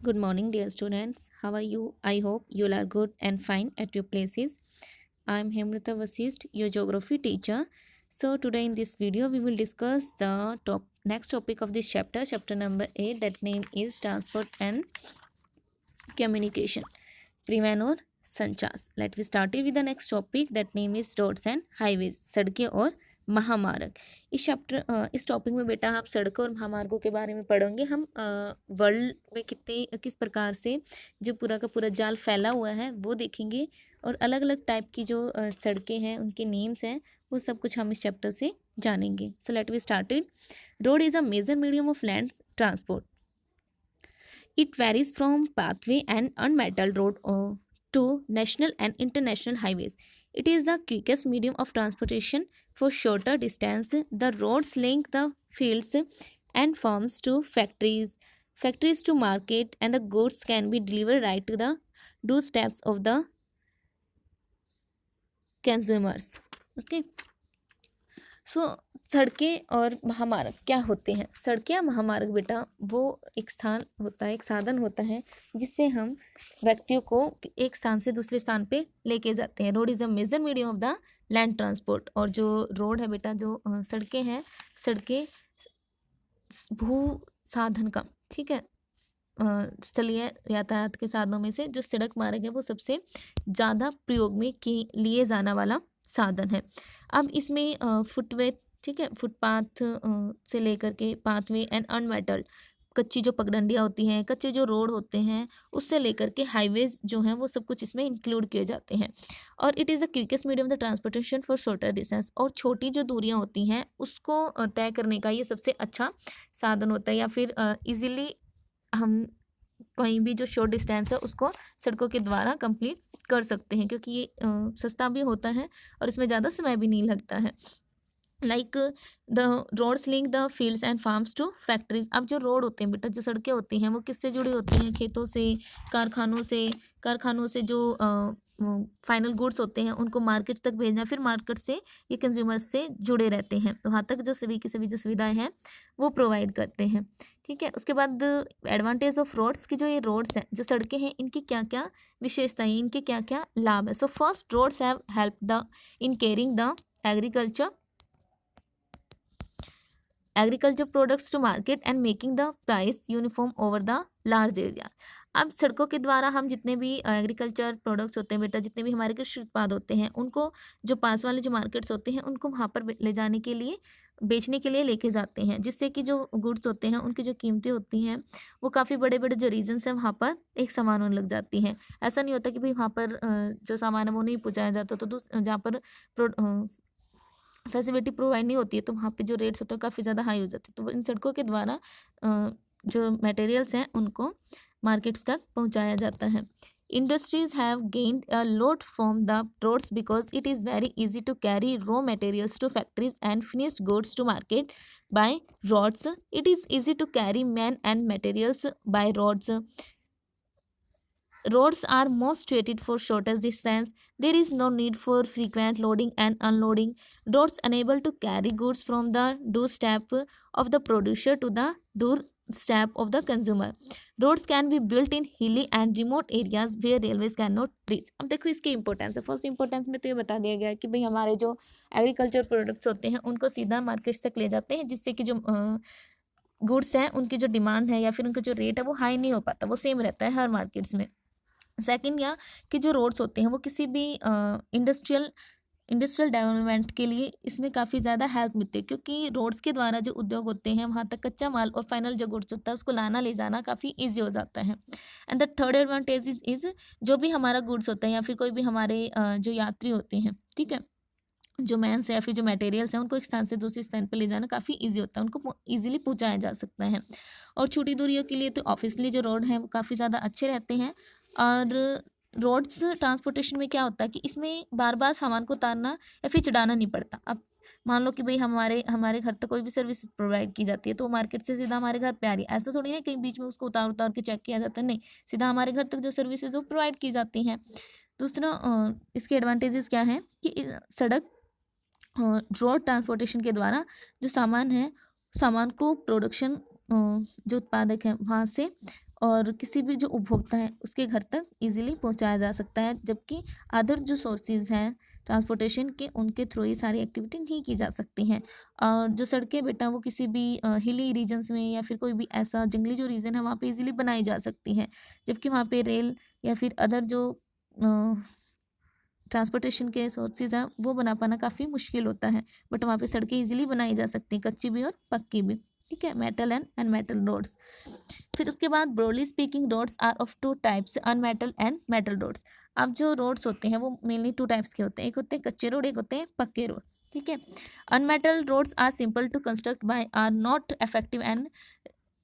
Good morning, dear students. How are you? I hope you all are good and fine at your places. I am Hemrita Vasist, your geography teacher. So today in this video, we will discuss the next topic of this chapter, chapter number 8. That name is transport and communication. परिवहन और संचार. Let we start with the next topic. That name is roads and highways. सड़कें और महामार्ग. इस topic में बेटा आप सड़कों और महामार्गों के बारे में पढ़ेंगे. हम वर्ल्ड में किस प्रकार से जो पूरा का पूरा जाल फैला हुआ है वो देखेंगे और अलग अलग टाइप की जो सड़कें हैं उनके नेम्स हैं वो सब कुछ हम इस चैप्टर से जानेंगे. So let we started. Road is a major medium of land transport. It varies from pathway and unmetalled road to national and international highways. It is the quickest medium of transportation for shorter distance. The roads link the fields and farms to factories to market, and the goods can be delivered right to the doorsteps of the consumers. Okay. सो सड़कें और महामार्ग क्या होते हैं. सड़कें या महामार्ग बेटा वो एक स्थान होता है, एक साधन होता है जिससे हम व्यक्तियों को एक स्थान से दूसरे स्थान पे लेके जाते हैं. Road is a major medium of the land transport. और जो रोड है बेटा, जो सड़कें हैं, सड़कें भू साधन का, ठीक है, स्थलीय यातायात के साधनों में से जो सड़क मार्ग है वो सबसे ज़्यादा प्रयोग में लिए जाना वाला साधन है. अब इसमें फुटवे, ठीक है, फुटपाथ से लेकर के पाथवे एंड अनमेटल्ड कच्ची जो पगडंडियाँ होती हैं, कच्चे जो रोड होते हैं, उससे लेकर के हाईवेज जो हैं वो सब कुछ इसमें इंक्लूड किए जाते हैं. और it is the quickest medium the transportation for shorter distance. और छोटी जो दूरियाँ होती हैं उसको तय करने का ये सबसे अच्छा साधन होता है, या फिर ईजिली हम कहीं भी जो शॉर्ट डिस्टेंस है उसको सड़कों के द्वारा कंप्लीट कर सकते हैं, क्योंकि ये सस्ता भी होता है और इसमें ज़्यादा समय भी नहीं लगता है. Like the roads link the fields and farms to factories. अब जो रोड होते हैं बेटा, जो सड़कें होती हैं वो किससे जुड़ी होती हैं? खेतों से, कारखानों से जो फाइनल गुड्स होते हैं उनको मार्केट तक भेजना, फिर मार्केट से ये कंज्यूमर्स से जुड़े रहते हैं. तो वहाँ तक जो सभी की सभी जो सुविधाएं हैं वो प्रोवाइड करते हैं. ठीक है. उसके बाद एडवांटेज ऑफ रोड्स की, जो ये रोड्स हैं, जो सड़कें हैं, इनकी क्या क्या विशेषताएं, इनके क्या क्या लाभ है. So first, roads have help the in carrying the agriculture products to market and making the price uniform over the large area. अब सड़कों के द्वारा हम जितने भी एग्रीकल्चर प्रोडक्ट्स होते हैं बेटा, जितने भी हमारे कृषि उत्पाद होते हैं, उनको जो पास वाले जो मार्केट्स होते हैं उनको वहाँ पर ले जाने के लिए, बेचने के लिए लेके जाते हैं, जिससे कि जो गुड्स होते हैं उनकी जो कीमतें होती हैं वो काफ़ी बड़े बड़े जो रीजन्स हैं वहाँ पर एक समान होने लग जाती हैं. ऐसा नहीं होता कि भाई वहाँ पर जो सामान है वो नहीं पहुँचाया जाता, तो जहाँ पर फैसिलिटी प्रोवाइड नहीं होती है तो वहाँ पे जो रेट्स होते हैं काफ़ी ज़्यादा हाई हो जाते हैं. तो इन सड़कों के द्वारा जो मटेरियल्स हैं उनको मार्केट्स तक पहुँचाया जाता है. Industries have gained a lot from the roads because it is very easy to carry raw materials to factories and finished goods to market by roads. It is easy to carry men and materials by roads. Roads are most suited for shortest distance. There is no need for frequent loading and unloading. Roads enable to carry goods from the doorstep of the producer to the doorstep of the consumer. Roads can be built in hilly and remote areas where railways cannot reach. अब देखो इसकी importance है. First importance में तो ये बता दिया गया है कि भाई हमारे जो एग्रीकल्चर प्रोडक्ट्स होते हैं उनको सीधा मार्केट तक ले जाते हैं, जिससे कि जो गुड्स हैं उनकी जो डिमांड है या फिर उनका जो रेट है वो हाई नहीं हो पाता, वो सेम रहता है हर मार्केट्स में. सेकंड, या कि जो रोड्स होते हैं वो किसी भी इंडस्ट्रियल डेवलपमेंट के लिए इसमें काफ़ी ज़्यादा हेल्प मिलती है, क्योंकि रोड्स के द्वारा जो उद्योग होते हैं वहाँ तक कच्चा माल और फाइनल जो गुड्स होता है उसको लाना ले जाना काफ़ी ईजी हो जाता है. And the third advantage is जो भी हमारा गुड्स होता है या फिर कोई भी हमारे जो यात्री होते हैं, ठीक है, जो मैन्स या फिर जो मटेरियल्स हैं उनको एक स्थान से दूसरे स्थान पर ले जाना काफ़ी ईजी होता है, उनको ईजिली पहुँचाया जा सकता है. और छोटी दूरियों के लिए तो ऑब्वियसली जो रोड हैं वो काफ़ी ज़्यादा अच्छे रहते हैं. और रोड्स ट्रांसपोर्टेशन में क्या होता है कि इसमें बार बार सामान को उतारना या फिर चढ़ाना नहीं पड़ता. अब मान लो कि भाई हमारे घर तक कोई भी सर्विस प्रोवाइड की जाती है तो मार्केट से सीधा हमारे घर पे आ रही है, ऐसा थोड़ी है कहीं बीच में उसको उतार के चेक किया जाता है, नहीं, सीधा हमारे घर तक जो सर्विसेज वो प्रोवाइड की जाती हैं. दूसरा, इसके एडवांटेजेस क्या हैं कि सड़क रोड ट्रांसपोर्टेशन के द्वारा जो सामान को प्रोडक्शन जो उत्पादक हैं वहाँ से और किसी भी जो उपभोक्ता है उसके घर तक इजीली पहुंचाया जा सकता है, जबकि अदर जो सोर्सेज हैं ट्रांसपोर्टेशन के उनके थ्रू ही सारी एक्टिविटी नहीं की जा सकती हैं। और जो सड़कें बेटा वो किसी भी हिली रीजन्स में या फिर कोई भी ऐसा जंगली जो रीजन है वहाँ पे इजीली बनाई जा सकती हैं, जबकि वहाँ पे रेल या फिर अदर जो ट्रांसपोर्टेशन के सोर्सेज हैं वो बना पाना काफ़ी मुश्किल होता है, बट वहाँ पे सड़कें इजीली बनाई जा सकती हैं, कच्ची भी और पक्की भी। ठीक है, मेटल एंड मेटल रोड्स। फिर उसके बाद broadly speaking roads are of two types, unmetal and metal roads. अब जो रोड्स होते हैं वो मेनली टू टाइप्स के होते हैं, एक होते हैं कच्चे रोड, एक होते हैं पक्के रोड। ठीक है, unmetal roads are simple to construct by, are not effective and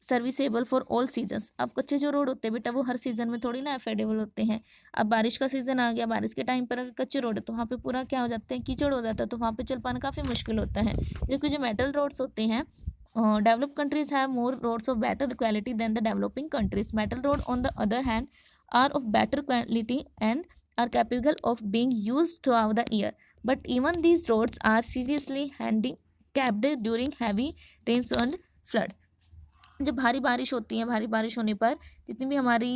serviceable for all seasons. अब कच्चे जो रोड होते हैं बेटा वो हर सीज़न में थोड़ी ना अफोर्डेबल होते हैं। अब बारिश का सीज़न आ गया, बारिश के टाइम पर अगर कच्चे रोड है तो वहाँ पे पूरा क्या हो जाता है, कीचड़ हो जाता है, तो वहाँ पे चल पाना काफ़ी मुश्किल होता है। जबकि जो मेटल रोड्स होते हैं, developed countries have more roads of better quality than the developing countries. Metal road on the other hand are of better quality and are capable of being used throughout the year, but even these roads are seriously handicapped during heavy rains and floods. जब भारी बारिश होती है, भारी बारिश होने पर जितनी भी हमारी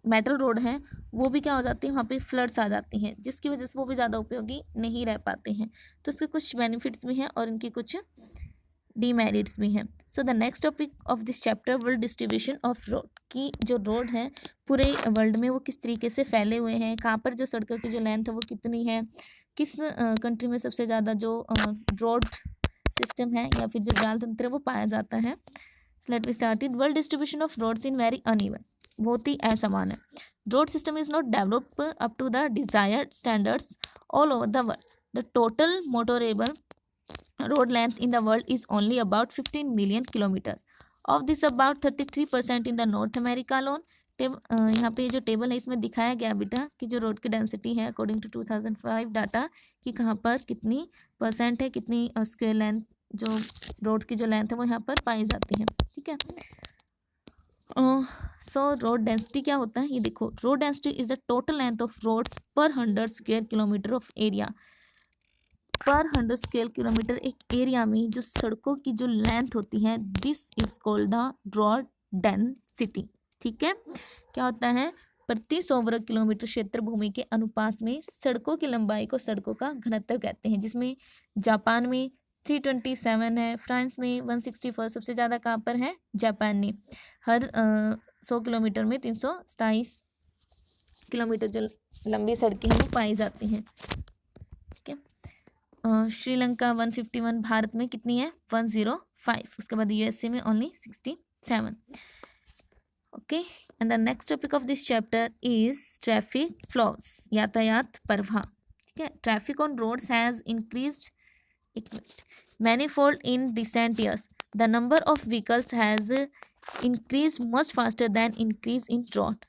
मेटल रोड हैं वो भी क्या हो जाती है, वहाँ पे फ्लड्स आ जाती हैं, जिसकी वजह से वो भी ज़्यादा उपयोगी नहीं रह पाते हैं। तो इसके कुछ बेनिफिट्स भी हैं और इनकी कुछ डीमेरिट्स भी हैं। So the next topic of this chapter world distribution of road, की जो रोड है पूरे वर्ल्ड में वो किस तरीके से फैले हुए हैं, कहाँ पर जो सड़कों की जो लेंथ है वो कितनी है, किस कंट्री में सबसे ज़्यादा जो रोड सिस्टम है या फिर जो जाल तंत्र है वो पाया जाता है। Let me start it. World distribution of roads in very uneven, बहुत ही असमान है। Road system is not developed up to the desired standards all over the world. The total motorable road length in the world is only about 15 million kilometers. Of this about 33% in the North America alone. यहाँ पे जो table है इसमें दिखाया गया बेटा कि जो रोड की डेंसिटी है अकॉर्डिंग टू 2005 डाटा कि कहाँ पर कितनी परसेंट है, कितनी स्क्वायर लेंथ जो रोड की जो लेंथ है वो यहाँ पर पाई जाती है। ठीक है, सो रोड डेंसिटी क्या होता है ये देखो। Road density is the total length of roads per 100 square kilometre of area. पर 100 स्क्वायर किलोमीटर एक एरिया में जो सड़कों की जो लेंथ होती है, this is called the road density. ठीक है, क्या होता है, प्रति 100 वर्ग किलोमीटर क्षेत्र भूमि के अनुपात में सड़कों की लंबाई को सड़कों का घनत्व कहते हैं, जिसमें जापान में 327 है, फ्रांस में 164, सबसे ज़्यादा कहाँ पर है, जापान ने। हर 100 किलोमीटर में 327 किलोमीटर जो लंबी सड़कें हैं वो पाई जाती हैं। ठीक है, श्रीलंका 151, भारत में कितनी है 105, उसके बाद यूएसए में only 67। Okay, and the next topic of this chapter is traffic flows, यातायात प्रवाह। ठीक है, traffic on roads has increased manifold in recent years. The number of vehicles has increased much faster than increase in road